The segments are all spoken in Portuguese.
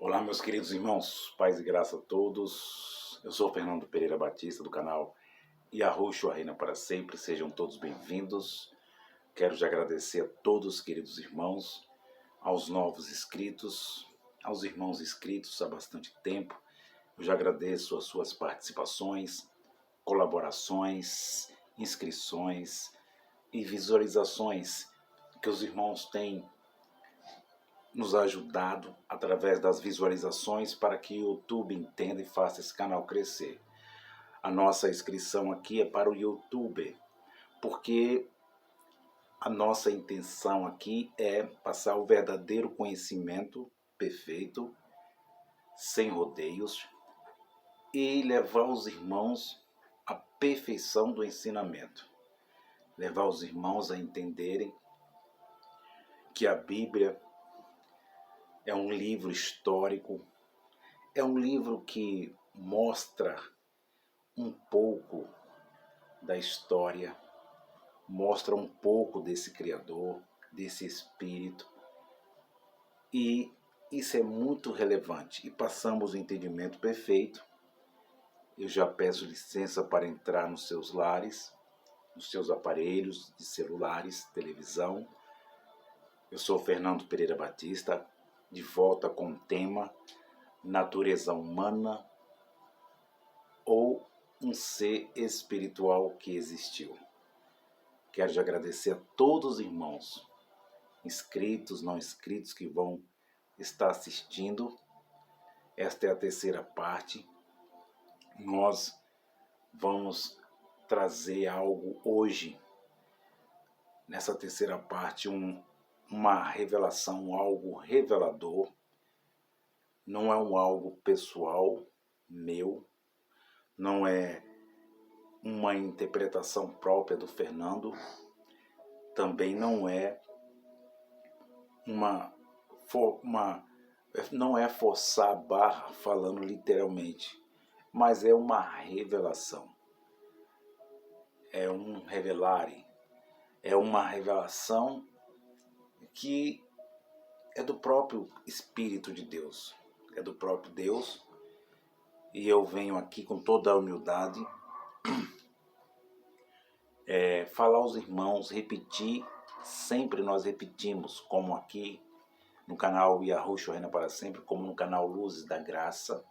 Olá, meus queridos irmãos, paz e graça a todos. Eu sou Fernando Pereira Batista, do canal Yahushua Reina para Sempre. Sejam todos bem-vindos. Quero já agradecer a todos, queridos irmãos, aos novos inscritos, aos irmãos inscritos há bastante tempo. Eu já agradeço as suas participações, colaborações, inscrições e visualizações que os irmãos têm nos ajudado através das visualizações para que o YouTube entenda e faça esse canal crescer. A nossa inscrição aqui é para o YouTube, porque a nossa intenção aqui é passar o verdadeiro conhecimento perfeito, sem rodeios, e levar os irmãos à perfeição do ensinamento. Levar os irmãos a entenderem que a Bíblia é um livro histórico, é um livro que mostra um pouco da história, mostra um pouco desse Criador, desse Espírito, e isso é muito relevante. E passamos o entendimento perfeito. Eu já peço licença para entrar nos seus lares, nos seus aparelhos de celulares, televisão. Eu sou Fernando Pereira Batista, de volta com o tema natureza humana ou um ser espiritual que existiu. Quero já agradecer a todos os irmãos, inscritos, não inscritos, que vão estar assistindo. Esta é a terceira parte. Nós vamos trazer algo hoje, nessa terceira parte, uma revelação, algo revelador. Não é algo pessoal meu, não é uma interpretação própria do Fernando, também não é não é forçar a barra falando literalmente, mas é uma revelação, é um revelare, é uma revelação que é do próprio Espírito de Deus, é do próprio Deus, e eu venho aqui com toda a humildade falar aos irmãos, repetir, sempre nós repetimos, como aqui no canal Yahushua Reina para Sempre, como no canal Luzes da Graça,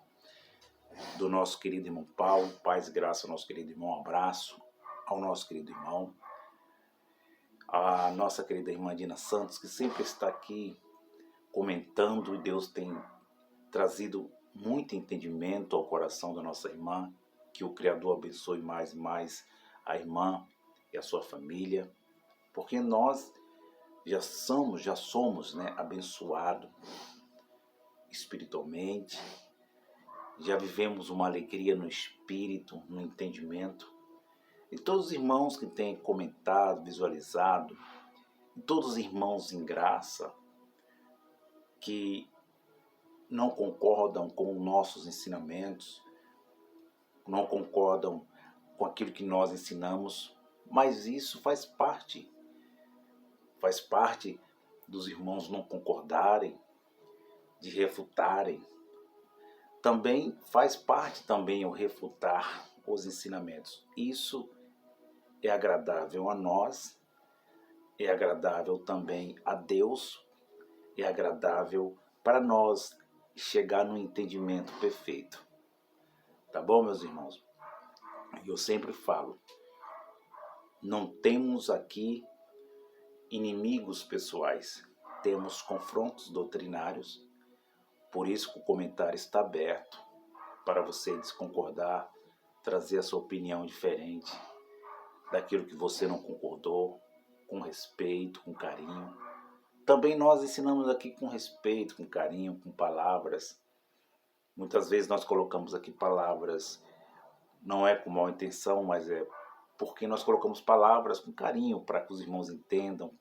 do nosso querido irmão Paulo. Paz e graça ao nosso querido irmão, um abraço ao nosso querido irmão, a nossa querida irmã Dina Santos, que sempre está aqui comentando, e Deus tem trazido muito entendimento ao coração da nossa irmã. Que o Criador abençoe mais e mais a irmã e a sua família, porque nós já somos abençoados espiritualmente, já vivemos uma alegria no espírito, no entendimento. E todos os irmãos que têm comentado, visualizado, e todos os irmãos em graça que não concordam com nossos ensinamentos, não concordam com aquilo que nós ensinamos, mas isso faz parte dos irmãos não concordarem, de refutarem. Também faz parte também o refutar os ensinamentos. Isso é agradável a nós, é agradável também a Deus, é agradável para nós chegar no entendimento perfeito. Tá bom, meus irmãos? Eu sempre falo, não temos aqui inimigos pessoais, temos confrontos doutrinários, por isso que o comentário está aberto para você desconcordar, trazer a sua opinião diferente daquilo que você não concordou, com respeito, com carinho. Também nós ensinamos aqui com respeito, com carinho, com palavras. Muitas vezes nós colocamos aqui palavras, não é com má intenção, mas é porque nós colocamos palavras com carinho para que os irmãos entendam,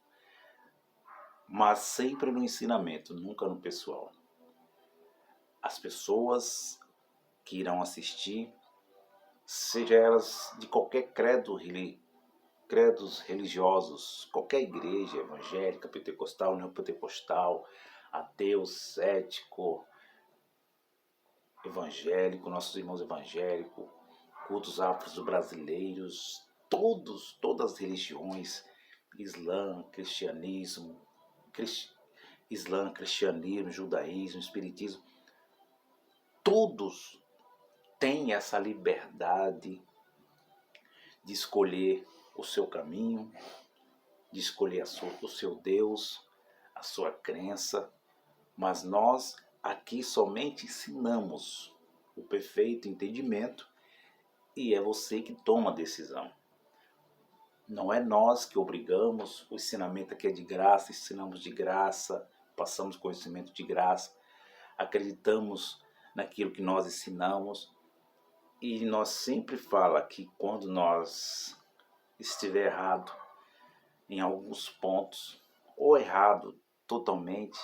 mas sempre no ensinamento, nunca no pessoal. As pessoas que irão assistir, seja elas de qualquer credos religiosos, qualquer igreja evangélica, pentecostal, neopentecostal, ateu, cético, evangélico, nossos irmãos evangélicos, cultos afro-brasileiros, todas as religiões, Islã, cristianismo, Islã, cristianismo, judaísmo, espiritismo, todos têm essa liberdade de escolher o seu caminho, de escolher o seu Deus, a sua crença, mas nós aqui somente ensinamos o perfeito entendimento e é você que toma a decisão. Não é nós que obrigamos, o ensinamento aqui é de graça, ensinamos de graça, passamos conhecimento de graça, acreditamos naquilo que nós ensinamos e nós sempre fala que quando nós estiver errado em alguns pontos, ou errado totalmente,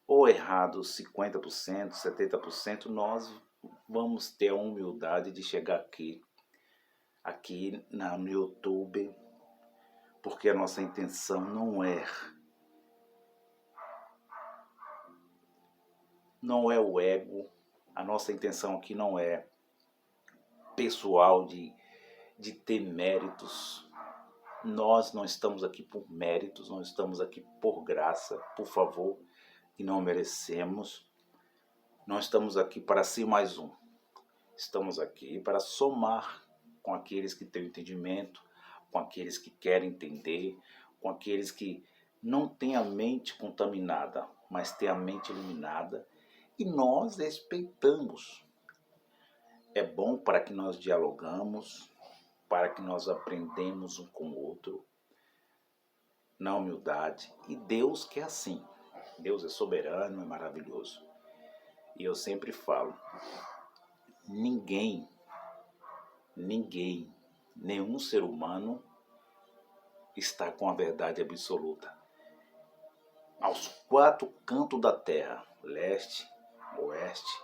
ou errado 50%, 70%, nós vamos ter a humildade de chegar aqui no YouTube, porque a nossa intenção não é o ego, a nossa intenção aqui não é pessoal de ter méritos. Nós não estamos aqui por méritos, nós estamos aqui por graça, por favor, que não merecemos. Nós estamos aqui para ser mais um. Estamos aqui para somar com aqueles que têm entendimento, com aqueles que querem entender, com aqueles que não têm a mente contaminada, mas têm a mente iluminada. E nós respeitamos. É bom para que nós dialogamos, para que nós aprendemos um com o outro, na humildade. E Deus quer assim. Deus é soberano, é maravilhoso. E eu sempre falo, ninguém, nenhum ser humano está com a verdade absoluta. Aos 4 cantos da terra, leste, oeste,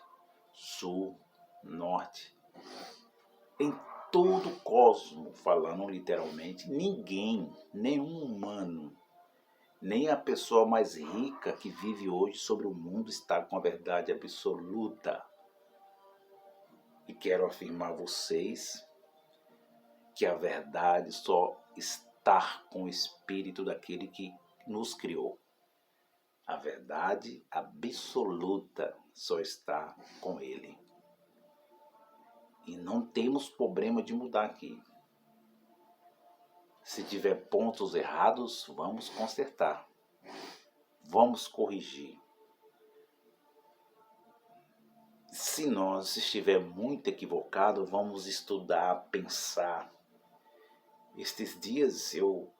sul, norte, em todo o cosmo, falando literalmente, nenhum humano, nem a pessoa mais rica que vive hoje sobre o mundo está com a verdade absoluta. E quero afirmar a vocês que a verdade só está com o espírito daquele que nos criou. A verdade absoluta só está com ele. E não temos problema de mudar aqui. Se tiver pontos errados, vamos consertar. Vamos corrigir. Se nós estiver muito equivocado, vamos estudar, pensar. Estes dias eu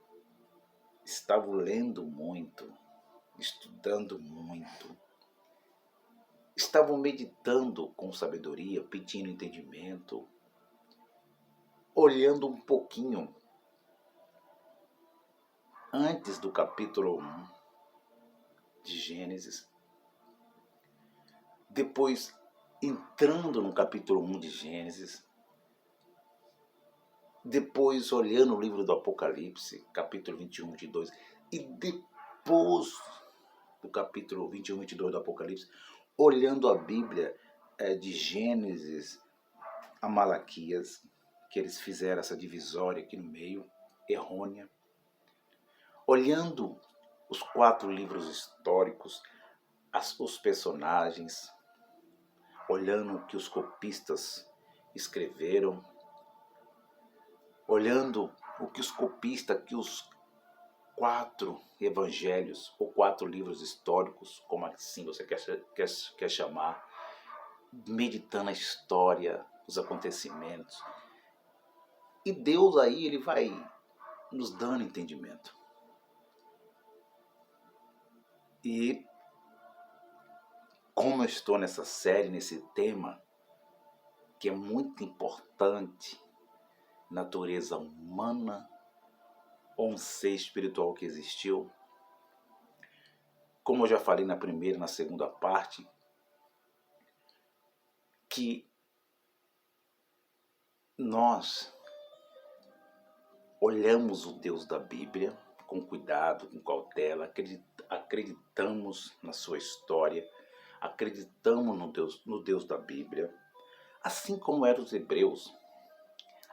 estava lendo muito, estudando muito. Estava meditando com sabedoria, pedindo entendimento, olhando um pouquinho antes do capítulo 1 de Gênesis, depois entrando no capítulo 1 de Gênesis, depois olhando o livro do Apocalipse, capítulo 21, 22, e depois do capítulo 21, 22 do Apocalipse, olhando a Bíblia de Gênesis a Malaquias, que eles fizeram essa divisória aqui no meio, errônea, olhando os 4 livros históricos, os personagens, olhando o que os copistas escreveram, olhando o que os copistas, que os 4 evangelhos, ou 4 livros históricos, como assim você quer chamar, meditando a história, os acontecimentos. E Deus aí, ele vai nos dando entendimento. E como eu estou nessa série, nesse tema, que é muito importante, natureza humana ou um ser espiritual que existiu, como eu já falei na primeira e na segunda parte, que nós olhamos o Deus da Bíblia com cuidado, com cautela, acreditamos na sua história, acreditamos no Deus da Bíblia, assim como eram os hebreus,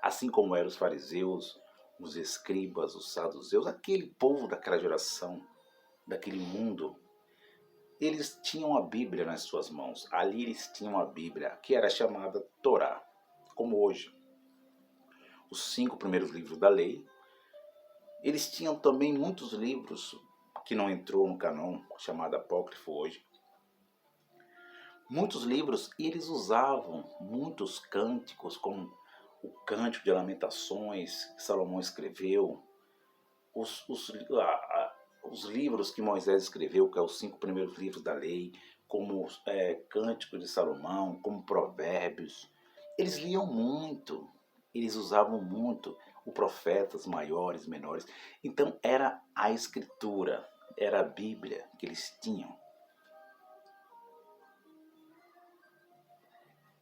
assim como eram os fariseus, os escribas, os saduceus, aquele povo daquela geração, daquele mundo. Eles tinham a Bíblia nas suas mãos. Ali eles tinham a Bíblia, que era chamada Torá, como hoje. Os 5 primeiros livros da lei. Eles tinham também muitos livros que não entrou no canon, chamado apócrifo hoje. Muitos livros, e eles usavam muitos cânticos, como o Cântico de Lamentações, que Salomão escreveu, os livros que Moisés escreveu, que é os 5 primeiros livros da lei, como Cântico de Salomão, como Provérbios. Eles liam muito, eles usavam muito os profetas maiores, menores. Então era a escritura, era a Bíblia que eles tinham.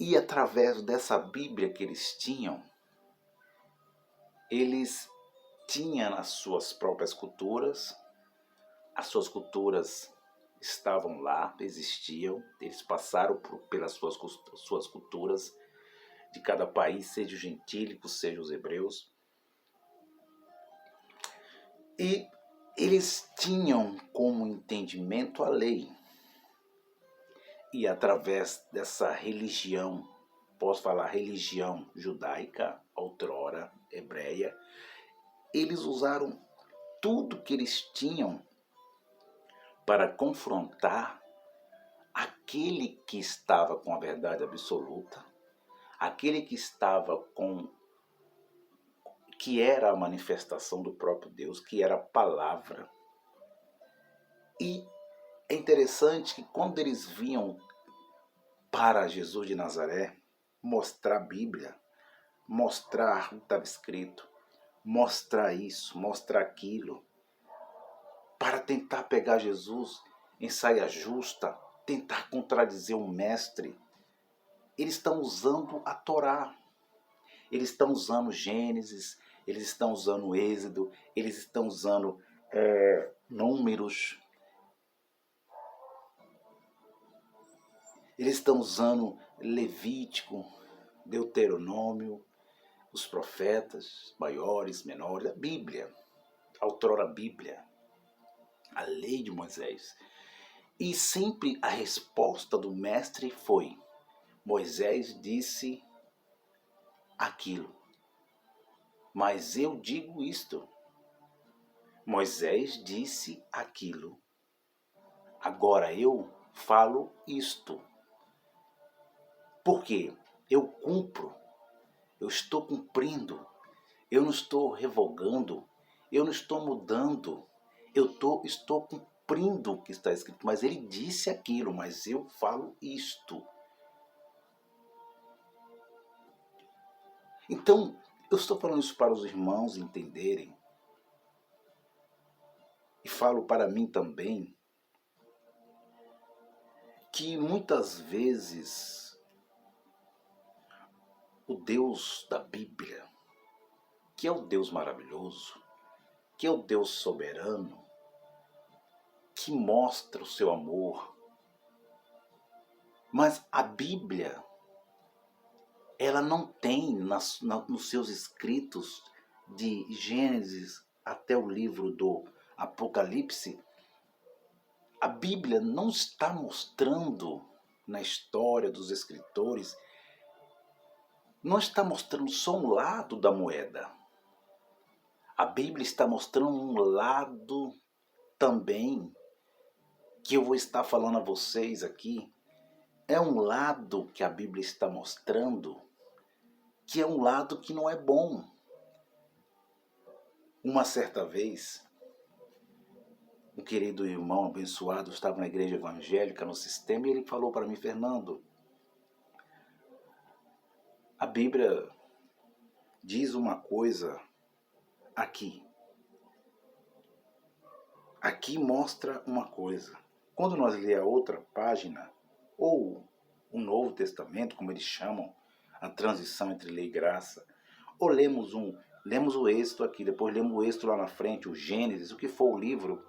E através dessa Bíblia que eles tinham as suas próprias culturas. As suas culturas estavam lá, existiam, eles passaram pelas suas culturas de cada país, seja os gentílicos, seja os hebreus. E eles tinham como entendimento a lei. E através dessa religião, posso falar religião judaica, outrora hebreia, eles usaram tudo que eles tinham para confrontar aquele que estava com a verdade absoluta, aquele que estava que era a manifestação do próprio Deus, que era a palavra. E é interessante que quando eles vinham para Jesus de Nazaré mostrar a Bíblia, mostrar o que estava escrito, mostrar isso, mostrar aquilo, para tentar pegar Jesus em saia justa, tentar contradizer o mestre, eles estão usando a Torá, eles estão usando Gênesis, eles estão usando Êxodo, eles estão usando Números, eles estão usando Levítico, Deuteronômio, os profetas maiores, menores, a Bíblia, a outrora Bíblia, a lei de Moisés. E sempre a resposta do mestre foi: Moisés disse aquilo, mas eu digo isto. Moisés disse aquilo, agora eu falo isto. Por quê? Eu cumpro, eu estou cumprindo, eu não estou revogando, eu não estou mudando, eu estou cumprindo o que está escrito. Mas ele disse aquilo, mas eu falo isto. Então, eu estou falando isso para os irmãos entenderem. E falo para mim também, que muitas vezes o Deus da Bíblia, que é o Deus maravilhoso, que é o Deus soberano, que mostra o seu amor, mas a Bíblia, ela não tem nos seus escritos, de Gênesis até o livro do Apocalipse, a Bíblia não está mostrando na história dos escritores, não está mostrando só um lado da moeda. A Bíblia está mostrando um lado também, que eu vou estar falando a vocês aqui. É um lado que a Bíblia está mostrando, que é um lado que não é bom. Uma certa vez, um querido irmão abençoado estava na igreja evangélica, no sistema, e ele falou para mim: Fernando, a Bíblia diz uma coisa aqui. Aqui mostra uma coisa. Quando nós lemos a outra página, ou o Novo Testamento, como eles chamam, a transição entre lei e graça, ou lemos o Êxodo aqui, depois lemos o Êxodo lá na frente, o Gênesis, o que for o livro,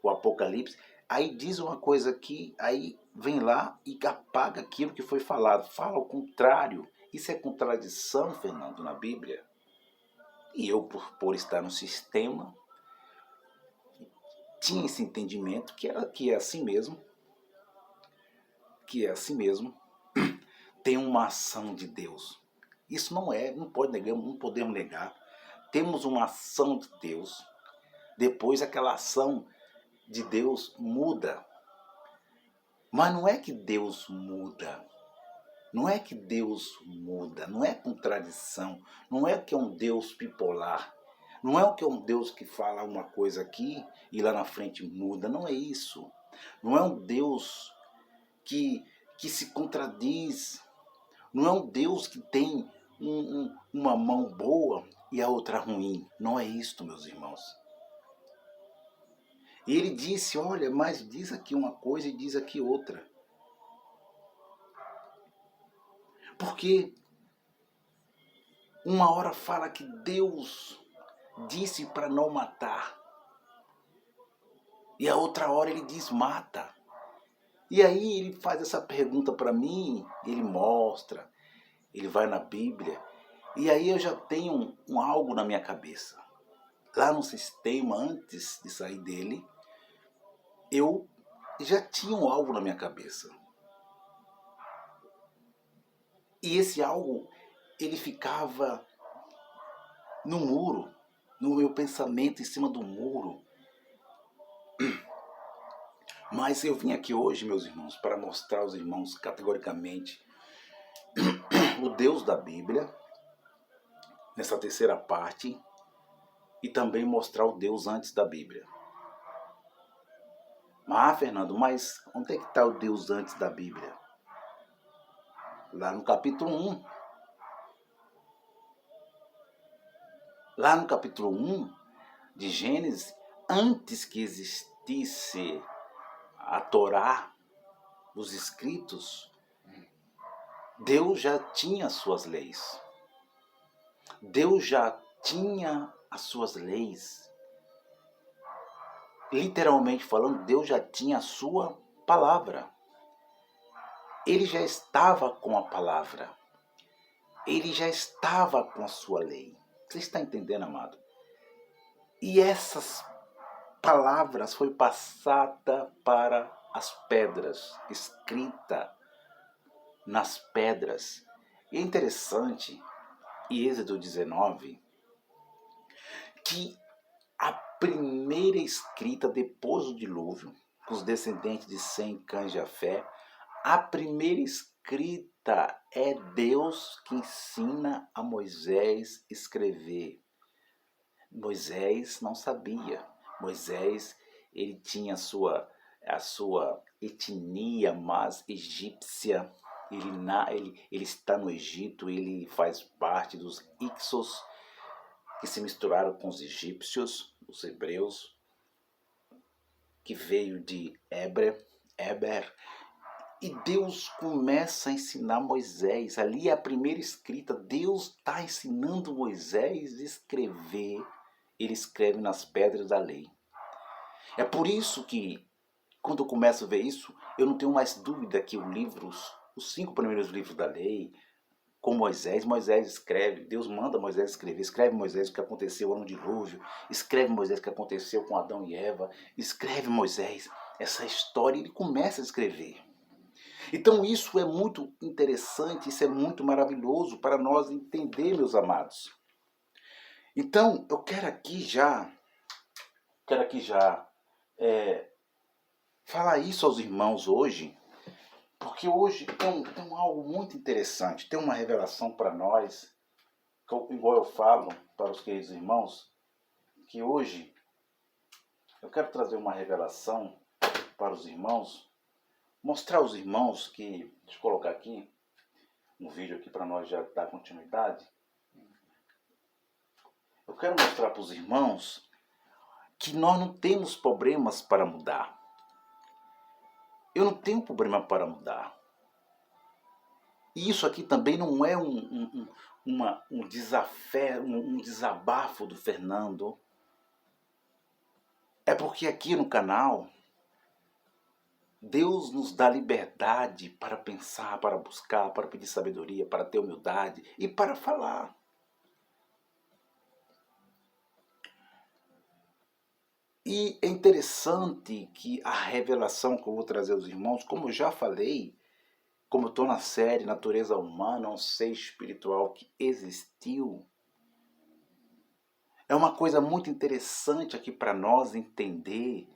o Apocalipse, aí diz uma coisa aqui, aí vem lá e apaga aquilo que foi falado, fala o contrário. Isso é contradição, Fernando, na Bíblia. E eu, por estar no sistema, tinha esse entendimento que é assim mesmo, que é assim mesmo, tem uma ação de Deus. Isso não pode negar, não podemos negar. Temos uma ação de Deus, depois aquela ação de Deus muda. Mas não é que Deus muda, não é que Deus muda, não é contradição, não é que é um Deus bipolar, não é que é um Deus que fala uma coisa aqui e lá na frente muda, não é isso. Não é um Deus que se contradiz, não é um Deus que tem uma mão boa e a outra ruim, não é isto, meus irmãos. E ele disse, olha, mas diz aqui uma coisa e diz aqui outra. Porque uma hora fala que Deus disse para não matar. E a outra hora ele diz mata. E aí ele faz essa pergunta para mim, ele mostra, ele vai na Bíblia. E aí eu já tenho algo na minha cabeça. Lá no sistema, antes de sair dele, eu já tinha algo na minha cabeça. E esse algo, ele ficava no muro, no meu pensamento, em cima do muro. Mas eu vim aqui hoje, meus irmãos, para mostrar aos irmãos categoricamente o Deus da Bíblia, nessa terceira parte, e também mostrar o Deus antes da Bíblia. Fernando, mas onde é que está o Deus antes da Bíblia? Lá no capítulo 1. Lá no capítulo 1 de Gênesis, antes que existisse a Torá, os escritos, Deus já tinha suas leis. Deus já tinha as suas leis. Literalmente falando, Deus já tinha a sua palavra. Ele já estava com a palavra. Ele já estava com a sua lei. Você está entendendo, amado? E essas palavras foi passada para as pedras, escrita nas pedras. E é interessante, em Êxodo 19, que a primeira escrita depois do dilúvio, com os descendentes de Sem, Cã e Jafé, a primeira escrita é Deus que ensina a Moisés escrever. Moisés não sabia. Moisés, ele tinha a sua etnia mais egípcia. Ele está no Egito, ele faz parte dos Ixos, que se misturaram com os egípcios, os hebreus, que veio de Eber. E Deus começa a ensinar Moisés. Ali é a primeira escrita. Deus está ensinando Moisés a escrever. Ele escreve nas pedras da lei. É por isso que, quando eu começo a ver isso, eu não tenho mais dúvida que os 5 primeiros livros da lei, com Moisés escreve, Deus manda Moisés escrever, escreve Moisés o que aconteceu no dilúvio, escreve Moisés o que aconteceu com Adão e Eva, escreve Moisés essa história e ele começa a escrever. Então isso é muito interessante, isso é muito maravilhoso para nós entender, meus amados. Então eu quero aqui já falar isso aos irmãos hoje, porque hoje tem algo muito interessante, tem uma revelação para nós, igual eu falo para os queridos irmãos, que hoje eu quero trazer uma revelação para os irmãos, mostrar aos irmãos que, deixa eu colocar aqui, um vídeo aqui para nós já dar continuidade. Eu quero mostrar para os irmãos que nós não temos problemas para mudar. Eu não tenho problema para mudar. E isso aqui também não é um desabafo do Fernando. É porque aqui no canal Deus nos dá liberdade para pensar, para buscar, para pedir sabedoria, para ter humildade e para falar. E é interessante que a revelação que eu vou trazer aos irmãos, como eu já falei, como eu estou na série Natureza Humana, um ser espiritual que existiu, é uma coisa muito interessante aqui para nós entender,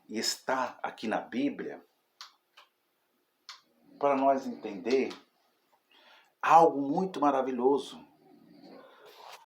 e está aqui na Bíblia, para nós entender algo muito maravilhoso.